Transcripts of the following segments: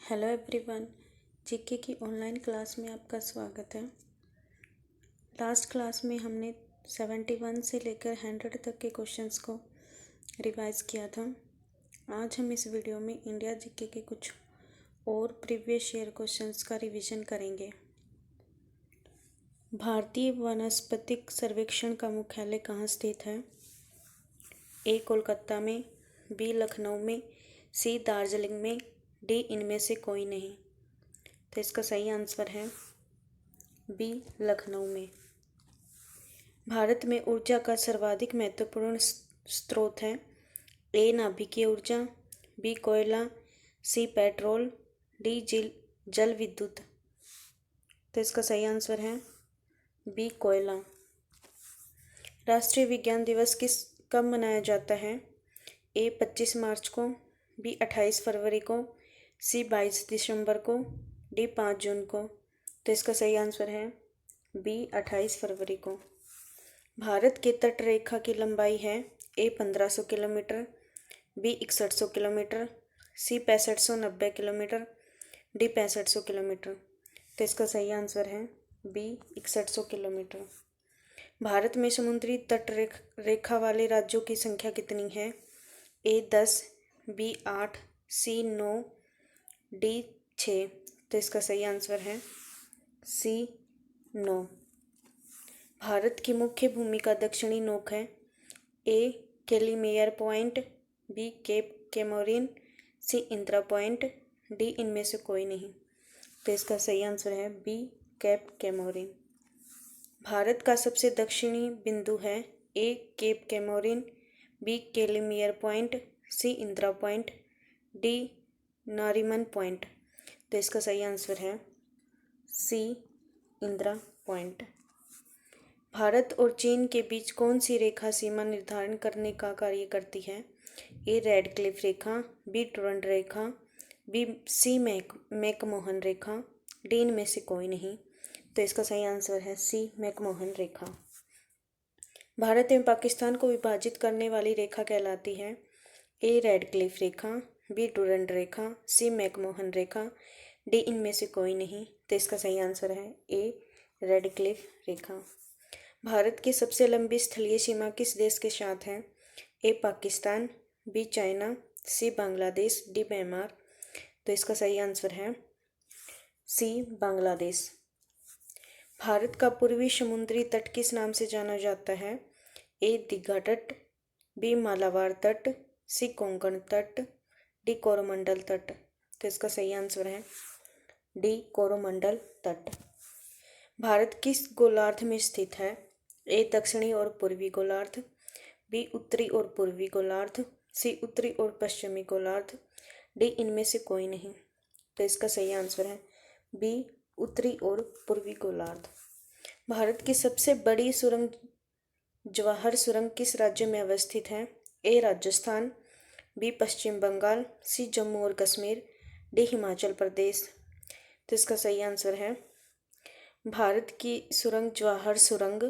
Hello everyone. GK की online class में आपका स्वागत है। लास्ट क्लास में हमने 71 से लेकर 100 तक के क्वेश्चंस को रिवाइज किया था। आज हम इस वीडियो में इंडिया जीके के कुछ और प्रीवियस ईयर क्वेश्चंस का रिवीजन करेंगे। भारतीय वनस्पतिक सर्वेक्षण का मुख्यालय कहाँ स्थित है? ए कोलकाता में, बी लखनऊ में, सी दार्जिलिंग में, डी इनमें से कोई नहीं। तो इसका सही आंसर है बी लखनऊ में। भारत में ऊर्जा का सर्वाधिक महत्वपूर्ण स्रोत है। ए नाभिकीय ऊर्जा, बी कोयला, सी पेट्रोल, डी जल विद्युत। तो इसका सही आंसर है बी कोयला। राष्ट्रीय विज्ञान दिवस कब मनाया जाता है? ए 25 मार्च को, बी 28 फरवरी को, सी 22 दिसंबर को, डी 5 जून को। तो इसका सही आंसर है बी 28 फरवरी को। भारत के तट रेखा की लंबाई है ए 1500 किलोमीटर, बी 6100 किलोमीटर, सी 6590 किलोमीटर, डी 6500 किलोमीटर। तो इसका सही आंसर है बी 6100 किलोमीटर। भारत में समुद्री तट रेखा वाले राज्यों की संख्या कितनी है? ए 10, बी 8, सी 9, डी 6। तो इसका सही आंसर है सी 9। भारत की मुख्य भूमि का दक्षिणी नोक है ए कैलीमेयर पॉइंट, बी केप कैमोरिन, सी इंदिरा पॉइंट, डी इनमें से कोई नहीं। तो इसका सही आंसर है बी केप कैमोरिन। भारत का सबसे दक्षिणी बिंदु है A Cape Comorin, B Calimere Point, C Indira Point, D Nariman Point. तो इसका सही आंसर है सी इंदिरा पॉइंट। भारत और चीन के बीच कौन सी रेखा सीमा निर्धारण करने का कार्य करती है? ए रेडक्लिफ रेखा, बी टोरंट रेखा, बी सी मैकमोहन रेखा, डी इनमें से कोई नहीं। तो इसका सही आंसर है सी मैकमोहन रेखा। भारत एवं पाकिस्तान को विभाजित करने वाली रेखा कहलाती है ए रेडक्लिफ रेखा, बी टोरंट रेखा, सी मैकमोहन रेखा, डी इनमें से कोई नहीं। तो इसका सही आंसर है ए रेडक्लिफ रेखा। भारत की सबसे लंबी स्थलीय सीमा किस देश के साथ है? ए पाकिस्तान, बी चाइना, सी बांग्लादेश, डी म्यांमार। तो इसका सही आंसर है सी बांग्लादेश। भारत का पूर्वी समुद्री तट किस नाम से जाना जाता है? ए दीघा तट, बी मालाबार तट, सी कोंकण तट, डी कोरोमंडल तट। तो इसका सही आंसर है डी कोरोमंडल तट। भारत किस गोलार्ध में स्थित है? ए दक्षिणी और पूर्वी गोलार्ध, बी उत्तरी और पूर्वी गोलार्ध, सी उत्तरी और पश्चिमी गोलार्ध, डी इनमें से कोई नहीं। तो इसका सही आंसर है बी उत्तरी और पूर्वी गोलार्ध। भारत की सबसे बड़ी सुरंग जवाहर सुरंग किस राज्य में अवस्थित है? ए राजस्थान, बी पश्चिम बंगाल, सी जम्मू और कश्मीर, डी हिमाचल प्रदेश। तो इसका सही आंसर है भारत की सुरंग जवाहर सुरंग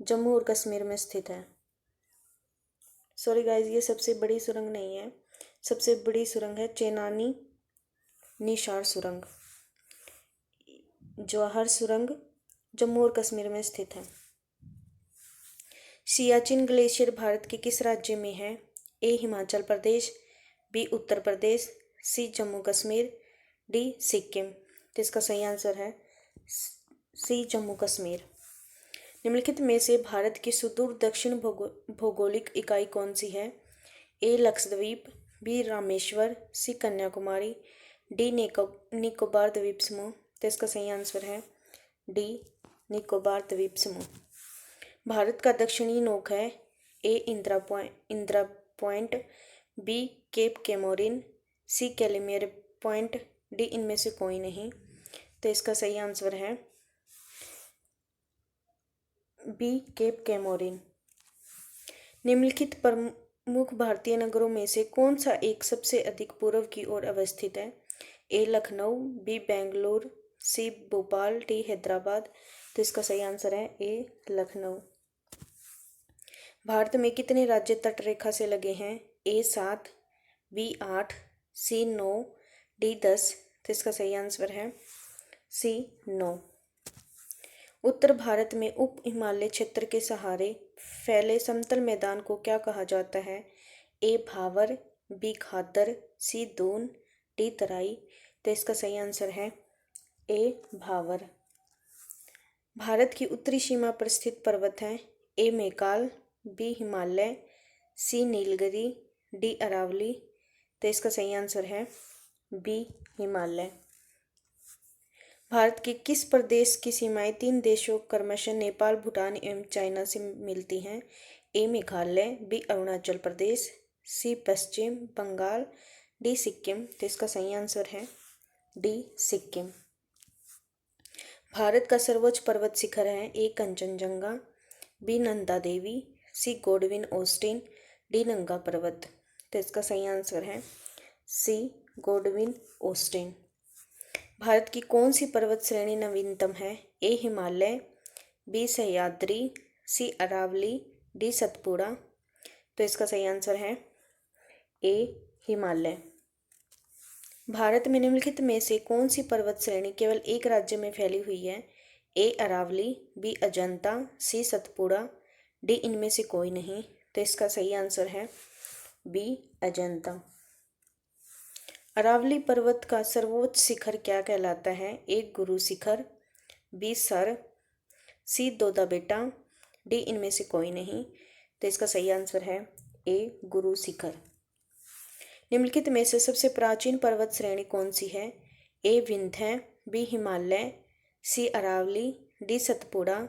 जम्मू और कश्मीर में स्थित है। सॉरी गाइज, ये सबसे बड़ी सुरंग नहीं है। सबसे बड़ी सुरंग है चेनानी निशार सुरंग। जवाहर सुरंग जम्मू और कश्मीर में स्थित है। सियाचिन ग्लेशियर भारत के किस राज्य में है? ए हिमाचल प्रदेश, बी उत्तर प्रदेश, सी जम्मू कश्मीर, डी सिक्किम। तो इसका सही आंसर है सी जम्मू कश्मीर। निम्नलिखित में से भारत की सुदूर दक्षिण भौगोलिक इकाई कौन सी है? ए लक्षद्वीप, बी रामेश्वर, सी कन्याकुमारी, डी निकोबार द्वीप समूह। तो इसका सही आंसर है डी निकोबार द्वीप समूह। भारत का दक्षिणी नोक है A Indira Point, B Cape Comorin, C Calimere Point, D इनमें से कोई नहीं। तो इसका सही आंसर है बी केप कैमोरिन। निम्नलिखित प्रमुख भारतीय नगरों में से कौन सा एक सबसे अधिक पूर्व की ओर अवस्थित है? ए लखनऊ, बी बेंगलुरु, सी भोपाल, डी हैदराबाद। तो इसका सही आंसर है ए लखनऊ। भारत में कितने राज्य तट रेखा से लगे हैं? ए 7, बी 8, सी 9, डी 10। तो इसका सही आंसर है सी 9। उत्तर भारत में उप हिमालय क्षेत्र के सहारे फैले समतल मैदान को क्या कहा जाता है? ए भावर, बी खादर, सी दून, डी तराई। तो इसका सही आंसर है ए भावर। भारत की उत्तरी सीमा पर स्थित पर्वत हैं ए मैकाल, बी हिमालय, सी नीलगिरी, डी अरावली। तो इसका सही आंसर है बी हिमालय। भारत के किस प्रदेश की सीमाएं 3 देशों क्रमशः नेपाल, भूटान एवं चाइना से मिलती हैं? ए मेघालय, बी अरुणाचल प्रदेश, सी पश्चिम बंगाल, डी सिक्किम। तो इसका सही आंसर है डी सिक्किम। भारत का सर्वोच्च पर्वत शिखर है ए कंचनजंगा, बी नंदा देवी, सी गोडविन ऑस्टिन, डी नंगा पर्वत। तो इसका सही आंसर है सी गोडविन ऑस्टिन। भारत की कौन सी पर्वत श्रेणी नवीनतम है? ए हिमालय, बी सह्याद्री, सी अरावली, डी सतपुड़ा। तो इसका सही आंसर है ए हिमालय। भारत में निम्नलिखित में से कौन सी पर्वत श्रेणी केवल एक राज्य में फैली हुई है? ए अरावली, बी अजंता, सी सतपुड़ा, डी इनमें से कोई नहीं। तो इसका सही आंसर है बी अजंता। अरावली पर्वत का सर्वोच्च शिखर क्या कहलाता है? ए गुरु शिखर, बी सर, सी दोदा बेटा, डी इनमें से कोई नहीं। तो इसका सही आंसर है ए गुरु शिखर। निम्नलिखित में से सबसे प्राचीन पर्वत श्रेणी कौन सी है? ए विंध्य, बी हिमालय, सी अरावली, डी सतपुड़ा।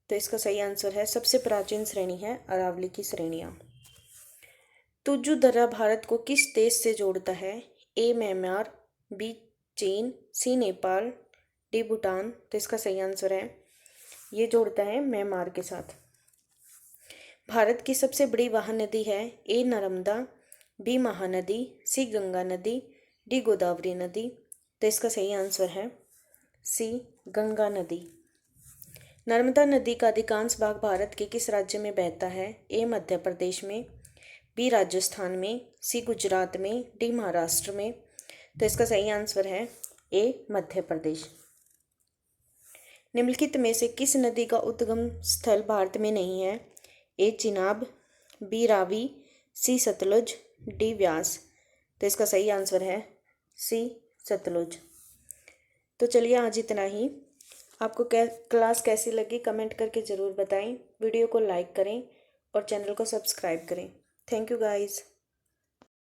तो इसका सही आंसर है सबसे प्राचीन श्रेणी है अरावली की श्रेणियाँ। तुजु दर्रा भारत को किस देश से जोड़ता है? ए म्यांमार, बी चीन, सी नेपाल, डी भूटान। तो इसका सही आंसर है ये जोड़ता है म्यांमार के साथ। भारत की सबसे बड़ी वाहन नदी है ए नर्मदा, बी महानदी, सी गंगा नदी, डी गोदावरी नदी। तो इसका सही आंसर है सी गंगा नदी। नर्मदा नदी का अधिकांश भाग भारत के किस राज्य में बहता है? ए मध्य प्रदेश में, बी राजस्थान में, सी गुजरात में, डी महाराष्ट्र में। तो इसका सही आंसर है ए मध्य प्रदेश। निम्नलिखित में से किस नदी का उद्गम स्थल भारत में नहीं है? ए चिनाब, बी रावी, सी सतलुज, डी व्यास। तो इसका सही आंसर है सी सतलुज। तो चलिए आज इतना ही। आपको क्लास कैसी लगी कमेंट करके ज़रूर बताएं। वीडियो को लाइक करें और चैनल को सब्सक्राइब करें। Thank you guys.